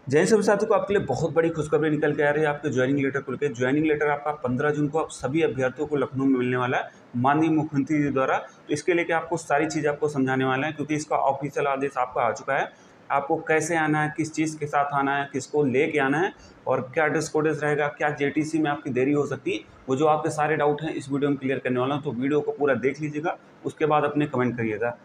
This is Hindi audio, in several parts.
जैन सभी साथियों को आपके लिए बहुत बड़ी खुशखबरी निकल के आ रही है आपके ज्वाइनिंग लेटर को लेकर। ज्वाइनिंग लेटर आपका 15 जून को आप सभी अभ्यर्थियों को लखनऊ में मिलने वाला है माननीय मुख्यमंत्री जी द्वारा। तो इसके लेके आपको सारी चीज़ आपको समझाने वाला है, क्योंकि इसका ऑफिशियल आदेश आपका आ चुका है। आपको कैसे आना है, किस चीज़ के साथ आना है, किसको लेके आना है और क्या ड्रेस कोडेस रहेगा, क्या जेटीसी में आपकी देरी हो सकती है, वो जो आपके सारे डाउट हैं इस वीडियो में क्लियर करने वाला हूँ। तो वीडियो को पूरा देख लीजिएगा, उसके बाद अपने कमेंट करिएगा।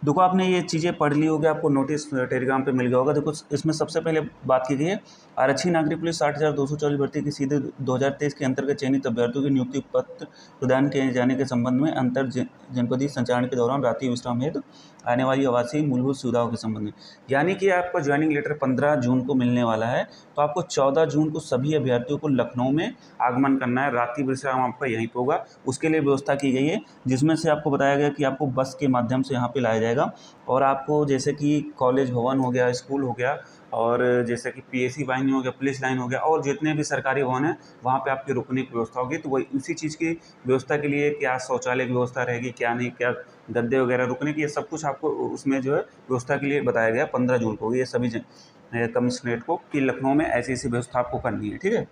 देखो आपने ये चीज़ें पढ़ ली होगी, आपको नोटिस टेलीग्राम पे मिल गया होगा। देखो इसमें सबसे पहले बात की गई है आरक्षी नागरिक पुलिस 60,240 भर्ती की सीधे 2023 के अंतर्गत चयनित अभ्यर्थियों की नियुक्ति पत्र प्रदान किए जाने के संबंध में अंतर जनपदीय संचालन के दौरान रात्रि विश्राम हेतु आने वाली आवासीय मूलभूत सुविधाओं के संबंध में, यानी कि आपका ज्वाइनिंग लेटर 15 जून को मिलने वाला है। तो आपको 14 जून को सभी अभ्यर्थियों को लखनऊ में आगमन करना है, रात्रि विश्राम आपका यहीं पर होगा। उसके लिए व्यवस्था की गई है, जिसमें से आपको बताया गया कि आपको बस के माध्यम से यहाँ पर लाया जाएगा और आपको जैसे कि कॉलेज भवन हो गया, स्कूल हो गया, और जैसे कि पीएसी वाहिनी हो गया, पुलिस लाइन हो गया, और जितने भी सरकारी भवन हैं वहाँ पे आपके रुकने की व्यवस्था होगी। तो वही उसी चीज़ की व्यवस्था के लिए क्या शौचालय की व्यवस्था रहेगी, क्या नहीं, क्या गद्दे वगैरह रुकने की, ये सब कुछ आपको उसमें जो है व्यवस्था के लिए बताया गया 15 जून को ये सभी कमिश्नरेट को कि लखनऊ में ऐसी ऐसी व्यवस्था आपको करनी है। ठीक है,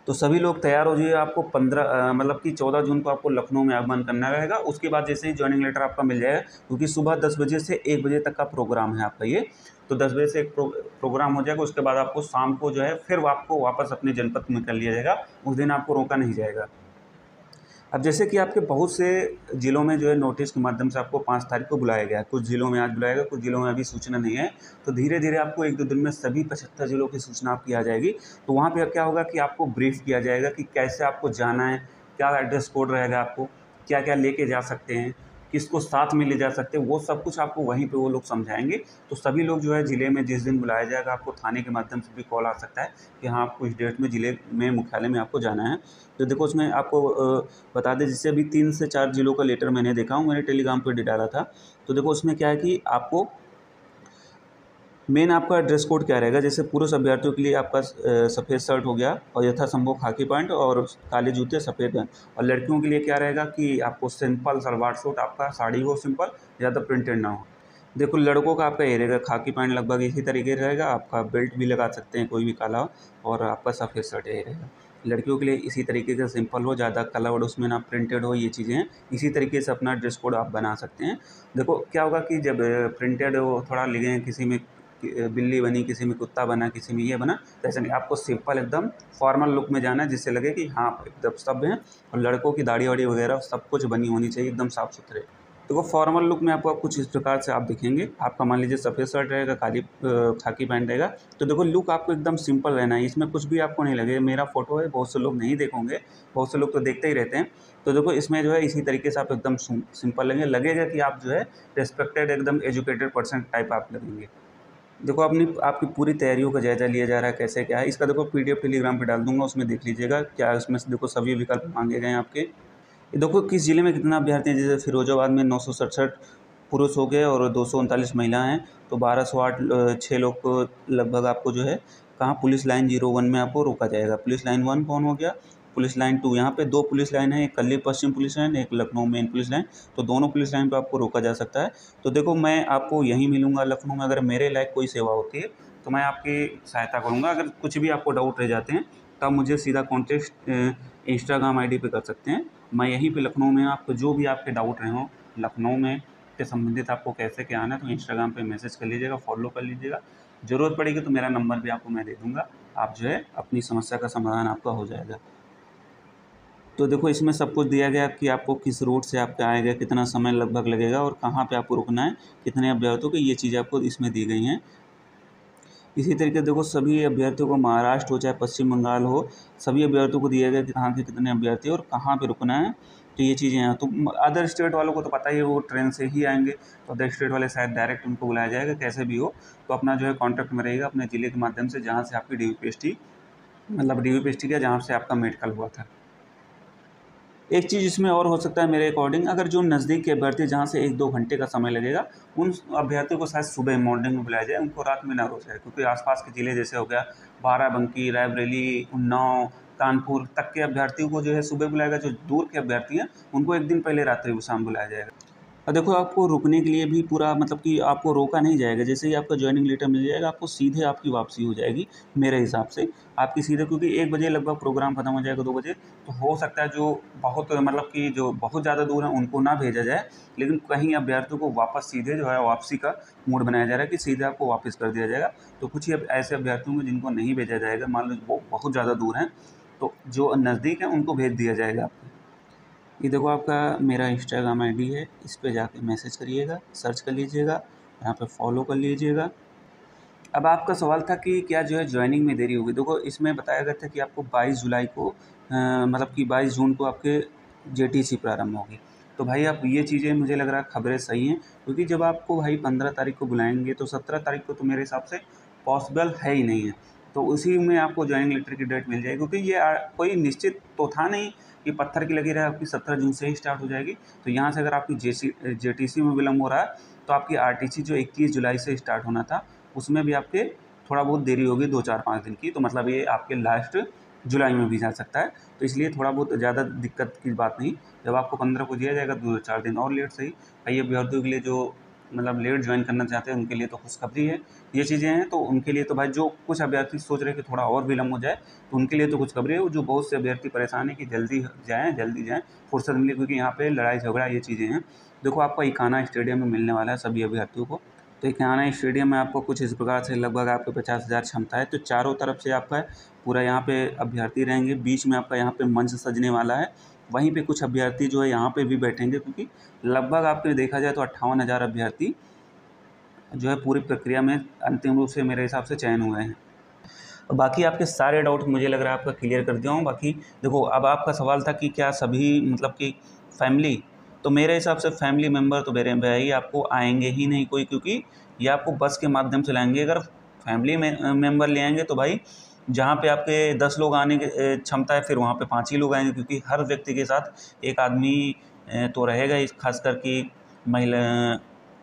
तो सभी लोग तैयार हो जाइए। आपको 15 मतलब कि 14 जून को आपको लखनऊ में आगमन करना रहेगा। उसके बाद जैसे ही ज्वाइनिंग लेटर आपका मिल जाएगा, क्योंकि सुबह 10 बजे से 1 बजे तक का प्रोग्राम है आपका ये, तो 10 बजे से एक प्रोग्राम हो जाएगा। उसके बाद आपको शाम को जो है फिर आपको वापस अपने जनपद में कर लिया जाएगा। उस दिन आपको रोका नहीं जाएगा। अब जैसे कि आपके बहुत से ज़िलों में जो है नोटिस के माध्यम से आपको 5 तारीख को बुलाया गया है। कुछ ज़िलों में आज बुलाया गया, कुछ ज़िलों में अभी सूचना नहीं है। तो धीरे धीरे आपको 1-2 दिन में सभी 75 ज़िलों की सूचना आपकी आ जाएगी। तो वहाँ पे क्या होगा कि आपको ब्रीफ किया जाएगा कि कैसे आपको जाना है, क्या एड्रेस कोड रहेगा, आपको क्या क्या लेके जा सकते हैं, किसको साथ में ले जा सकते हैं, वो सब कुछ आपको वहीं पे वो लोग समझाएंगे। तो सभी लोग जो है ज़िले में जिस दिन बुलाया जाएगा, आपको थाने के माध्यम से भी कॉल आ सकता है कि हाँ आपको इस डेट में ज़िले में मुख्यालय में आपको जाना है। तो देखो उसमें आपको बता दें, जैसे अभी 3 से 4 ज़िलों का लेटर मैंने देखा हूँ, मैंने टेलीग्राम पर डाला था। तो देखो उसमें क्या है कि आपको मेन आपका ड्रेस कोड क्या रहेगा। जैसे पुरुष अभ्यर्थियों के लिए आपका सफ़ेद शर्ट हो गया और यथासंभव खाकी पैंट और काले जूते, सफ़ेद पैंट। और लड़कियों के लिए क्या रहेगा कि आपको सिंपल सलवार सूट, आपका साड़ी हो सिंपल, ज़्यादा प्रिंटेड ना हो। देखो लड़कों का आपका ये रहेगा, खाकी पैंट लगभग इसी तरीके का रहेगा, आपका बेल्ट भी लगा सकते हैं कोई भी काला, और आपका सफ़ेद शर्ट यही रहेगा। लड़कियों के लिए इसी तरीके का सिंपल हो, ज़्यादा कलर उसमें ना प्रिंटेड हो, ये चीज़ें हैं। इसी तरीके से अपना ड्रेस कोड आप बना सकते हैं। देखो क्या होगा कि जब प्रिंटेड हो, थोड़ा लिखे, किसी में बिल्ली बनी, किसी में कुत्ता बना, किसी में ये बना, तो ऐसा नहीं, आपको सिंपल एकदम फॉर्मल लुक में जाना है, जिससे लगे कि हाँ एकदम सब हैं। और लड़कों की दाढ़ी वाड़ी वगैरह सब कुछ बनी होनी चाहिए एकदम साफ़ सुथरे। देखो फॉर्मल लुक में आपको कुछ इस प्रकार से आप दिखेंगे। आपका मान लीजिए सफ़ेद शर्ट रहेगा, काली खाकी पैंट रहेगा। तो देखो लुक आपको एकदम सिंपल रहना है, इसमें कुछ भी आपको नहीं लगे। मेरा फ़ोटो है, बहुत से लोग नहीं देखोगे, बहुत से लोग तो देखते ही रहते हैं। तो देखो इसमें जो है इसी तरीके से आप एकदम सिंपल लगेगा कि आप जो है रिस्पेक्टेड, एकदम एजुकेटेड पर्सन टाइप आप लगेंगे। देखो आपकी पूरी तैयारियों का जायज़ा लिया जा रहा है, कैसे क्या है इसका। देखो पीडीएफ टेलीग्राम पे डाल दूंगा, उसमें देख लीजिएगा क्या उसमें से। देखो सभी विकल्प मांगे गए हैं आपके। ये देखो किस ज़िले में कितना अभ्यर्थी हैं। जैसे फिरोजाबाद में 967 पुरुष हो गए और 239 महिला हैं। तो 1208 6 लोग को लगभग आपको जो है कहाँ पुलिस लाइन 01 में आपको रोका जाएगा। पुलिस लाइन 1 कौन हो गया, पुलिस लाइन 2, यहाँ पे 2 पुलिस लाइन है, एक कल्ली पश्चिम पुलिस लाइन, एक लखनऊ मेन पुलिस लाइन। तो दोनों पुलिस लाइन पे आपको रोका जा सकता है। तो देखो मैं आपको यहीं मिलूँगा लखनऊ में। अगर मेरे लायक कोई सेवा होती है तो मैं आपकी सहायता करूँगा। अगर कुछ भी आपको डाउट रह जाते हैं तो आप मुझे सीधा कॉन्टेक्ट इंस्टाग्राम आईडी पे कर सकते हैं। मैं यहीं पे लखनऊ में आपको जो भी आपके डाउट रहे हों लखनऊ में के संबंधित, आपको कैसे क्या आना है, तो इंस्टाग्राम पे मैसेज कर लीजिएगा, फॉलो कर लीजिएगा। ज़रूरत पड़ेगी तो मेरा नंबर भी आपको मैं दे दूँगा। आप जो है अपनी समस्या का समाधान आपका हो जाएगा। तो देखो इसमें सब कुछ दिया गया कि आपको किस रूट से आपका आएगा, कितना समय लगभग लगेगा और कहाँ पे आपको रुकना है, कितने अभ्यर्थियों की, ये चीज़ें आपको इसमें दी गई हैं। इसी तरीके से देखो सभी अभ्यर्थियों को, महाराष्ट्र हो चाहे पश्चिम बंगाल हो, सभी अभ्यर्थियों को दिया गया कि कहाँ के कितने अभ्यर्थी और कहाँ पे रुकना है। तो ये चीज़ें हैं। तो अदर स्टेट वालों को तो पता ही है, वो ट्रेन से ही आएंगे। तो अदर स्टेट वाले शायद डायरेक्ट उनको बुलाया जाएगा, कैसे भी हो। तो अपना जो है कॉन्टैक्ट में रहेगा अपने ज़िले के माध्यम से, जहाँ से आपकी DVPST मतलब DVPST का जहाँ से आपका मेडिकल हुआ था। एक चीज़ इसमें और हो सकता है मेरे अकॉर्डिंग, अगर जो नज़दीक के अभ्यर्थी जहाँ से 1-2 घंटे का समय लगेगा, उन अभ्यर्थियों को शायद सुबह मॉर्निंग में बुलाया जाए, उनको रात में ना रोका जाए। क्योंकि आसपास के ज़िले जैसे हो गया बाराबंकी, रायबरेली, उन्नाव, कानपुर तक के अभ्यर्थियों को जो है सुबह बुलाएगा। जो दूर के अभ्यर्थी हैं उनको एक दिन पहले रात्रि को शाम बुलाया जाएगा। और देखो आपको रुकने के लिए भी पूरा मतलब कि आपको रोका नहीं जाएगा। जैसे ही आपका जॉइनिंग लेटर मिल जाएगा आपको सीधे आपकी वापसी हो जाएगी मेरे हिसाब से। आपकी सीधे, क्योंकि 1 बजे लगभग प्रोग्राम खत्म हो जाएगा, 2 बजे, तो हो सकता है जो बहुत मतलब कि जो बहुत ज़्यादा दूर हैं उनको ना भेजा जाए, लेकिन कहीं अभ्यर्थियों को वापस सीधे जो है वापसी का मूड बनाया जा रहा है कि सीधे आपको वापस कर दिया जाएगा। तो कुछ ही अब ऐसे अभ्यर्थियों को जिनको नहीं भेजा जाएगा, मान लो वो बहुत ज़्यादा दूर हैं, तो जो नज़दीक हैं उनको भेज दिया जाएगा आपको। ये देखो आपका मेरा इंस्टाग्राम आईडी है, इस पे जाके मैसेज करिएगा, सर्च कर लीजिएगा, यहाँ पे फॉलो कर लीजिएगा। अब आपका सवाल था कि क्या जो है जॉइनिंग में देरी होगी। देखो इसमें बताया गया था कि आपको 22 जुलाई को मतलब कि 22 जून को आपके जेटीसी प्रारंभ होगी। तो भाई आप ये चीज़ें, मुझे लग रहा है खबरें सही हैं, क्योंकि जब आपको भाई 15 तारीख को बुलाएंगे तो 17 तारीख को तो मेरे हिसाब से पॉसिबल है ही नहीं है। तो उसी में आपको जॉइनिंग लेटर की डेट मिल जाएगी, क्योंकि ये कोई निश्चित तो था नहीं कि पत्थर की लगी रहे आपकी 17 जून से ही स्टार्ट हो जाएगी। तो यहाँ से अगर आपकी जेटीसी में विलम्ब हो रहा है तो आपकी आरटीसी जो 21 जुलाई से स्टार्ट होना था उसमें भी आपके थोड़ा बहुत देरी होगी 2-4-5 दिन की। तो मतलब ये आपके लास्ट जुलाई में भी जा सकता है। तो इसलिए थोड़ा बहुत ज़्यादा दिक्कत की बात नहीं। जब आपको 15 को दिया जाएगा 2-4 दिन और लेट सही। कई अभ्यर्थियों के लिए जो मतलब लेट ज्वाइन करना चाहते हैं उनके लिए तो खुशखबरी है। ये चीज़ें हैं तो उनके लिए तो भाई, जो कुछ अभ्यर्थी सोच रहे हैं कि थोड़ा और विलम्ब हो जाए तो उनके लिए तो खुशखबरी है। जो बहुत से अभ्यर्थी परेशान हैं कि जल्दी जाएँ, फुर्सत मिले, क्योंकि यहाँ पे लड़ाई झगड़ा ये चीज़ें हैं। देखो आपको इकाना स्टेडियम में मिलने वाला है सभी अभ्यर्थियों को। तो इकाना स्टेडियम में आपको कुछ इस प्रकार से लगभग आपके 50,000 क्षमता है। तो चारों तरफ से आपका पूरा यहाँ पे अभ्यर्थी रहेंगे। बीच में आपका यहाँ पे मंच सजने वाला है। वहीं पे कुछ अभ्यर्थी जो है यहाँ पे भी बैठेंगे, क्योंकि लगभग आपने देखा जाए तो 58,000 अभ्यर्थी जो है पूरी प्रक्रिया में अंतिम रूप से मेरे हिसाब से चयन हुए हैं। और बाकी आपके सारे डाउट मुझे लग रहा है आपका क्लियर कर दिया हूँ। बाकी देखो, अब आपका सवाल था कि क्या सभी मतलब कि फैमिली, तो मेरे हिसाब से फैमिली मेम्बर तो मेरे भाई आपको आएंगे ही नहीं कोई, क्योंकि ये आपको बस के माध्यम से लाएंगे। अगर फैमिली मेम्बर ले आएंगे तो भाई जहाँ पे आपके 10 लोग आने की क्षमता है, फिर वहाँ पे 5 ही लोग आएंगे, क्योंकि हर व्यक्ति के साथ एक आदमी तो रहेगा ही। खासकर कि महिला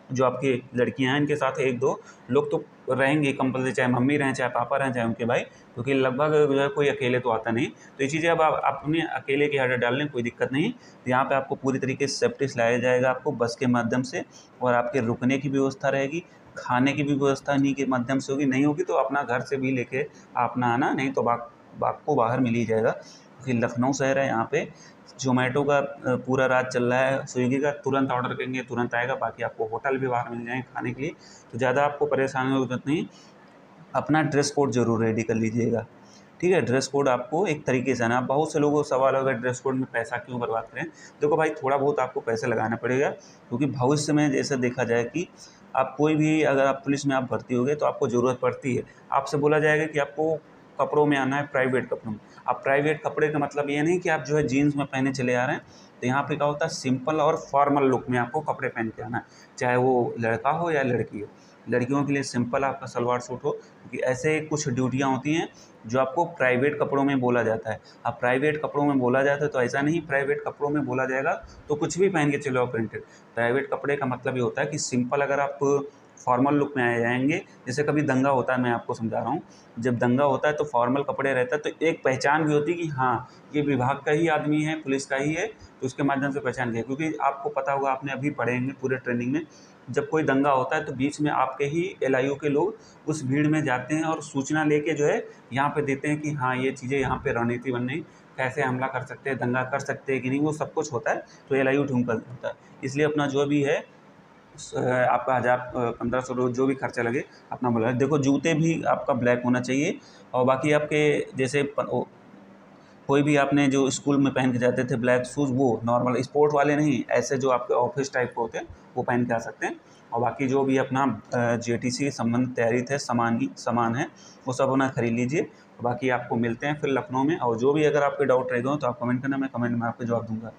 जो आपकी लड़कियां हैं इनके साथ 1-2 लोग तो रहेंगे कंपल्सरी, चाहे मम्मी रहें, चाहे पापा रहें, चाहे उनके भाई, क्योंकि लगभग जो है कोई अकेले तो आता नहीं। तो ये चीज़ें अब आप अपने अकेले की हेडर डालने कोई दिक्कत नहीं। तो यहाँ पे आपको पूरी तरीके से सेफ्टी से लाया जाएगा आपको बस के माध्यम से, और आपके रुकने की भी व्यवस्था रहेगी, खाने की भी व्यवस्था इन्हीं के माध्यम से होगी। नहीं होगी तो अपना घर से भी लेके अपना आना, नहीं तो आपको बाहर मिल ही जाएगा। क्योंकि लखनऊ शहर है, यहाँ पे ज़ोमैटो का पूरा राज चल रहा है, स्विगी का तुरंत ऑर्डर करेंगे तुरंत आएगा। बाकी आपको होटल भी बाहर मिल जाएंगे खाने के लिए, तो ज़्यादा आपको परेशानी की ज़रूरत नहीं। अपना ड्रेस कोड ज़रूर रेडी कर लीजिएगा, ठीक है। ड्रेस कोड आपको एक तरीके से ना, बहुत से लोगों को सवाल होगा ड्रेस कोड में पैसा क्यों बर्बाद करें। देखो भाई, थोड़ा बहुत आपको पैसा लगाना पड़ेगा, क्योंकि भविष्य में जैसे देखा जाए कि आप कोई भी, अगर आप पुलिस में आप भर्ती हो गए तो आपको ज़रूरत पड़ती है। आपसे बोला जाएगा कि आपको कपड़ों में आना है, प्राइवेट कपड़ों में। अब प्राइवेट कपड़े का मतलब ये नहीं कि आप जो है जीन्स में पहने चले आ रहे हैं। तो यहाँ पे क्या होता है, सिंपल और फॉर्मल लुक में आपको कपड़े पहन के आना है, चाहे वो लड़का हो या लड़की हो। लड़कियों के लिए सिंपल आपका सलवार सूट हो, क्योंकि ऐसे कुछ ड्यूटियाँ होती हैं जो आपको प्राइवेट कपड़ों में बोला जाता है। अब प्राइवेट कपड़ों में बोला जाता है तो ऐसा नहीं प्राइवेट कपड़ों में बोला जाएगा तो कुछ भी पहन के चलो आप प्रिंटेड। प्राइवेट कपड़े का मतलब ये होता है कि सिंपल, अगर आप फॉर्मल लुक में आ जाएंगे, जैसे कभी दंगा होता है, मैं आपको समझा रहा हूँ, जब दंगा होता है तो फॉर्मल कपड़े रहता है, तो एक पहचान भी होती है कि हाँ ये विभाग का ही आदमी है, पुलिस का ही है, तो उसके माध्यम से पहचान गया। क्योंकि आपको पता होगा, आपने अभी पढ़े होंगे पूरे ट्रेनिंग में, जब कोई दंगा होता है तो बीच में आपके ही एलआईयू के लोग उस भीड़ में जाते हैं और सूचना लेके जो है यहाँ पे देते हैं कि हाँ ये चीज़ें यहाँ पे रणनीति बन रही, कैसे हमला कर सकते हैं, दंगा कर सकते हैं कि नहीं, वो सब कुछ होता है। तो एलआईयू ढूंढ कर होता है। इसलिए अपना जो भी है आपका 1000-1500 जो भी खर्चा लगे अपना बोला। देखो जूते भी आपका ब्लैक होना चाहिए, और बाकी आपके जैसे कोई भी आपने जो स्कूल में पहन के जाते थे ब्लैक शूज़, वो नॉर्मल स्पोर्ट वाले नहीं, ऐसे जो आपके ऑफिस टाइप के होते हैं वो पहन के आ सकते हैं। और बाकी जो भी अपना जेटीसी के संबंध तैयारी थे, सामान है, वो सब अपना खरीद लीजिए। बाकी आपको मिलते हैं फिर लखनऊ में। और जो भी अगर आपके डाउट रह गए हो तो आप कमेंट करना, मैं कमेंट में आपको जवाब दूंगा।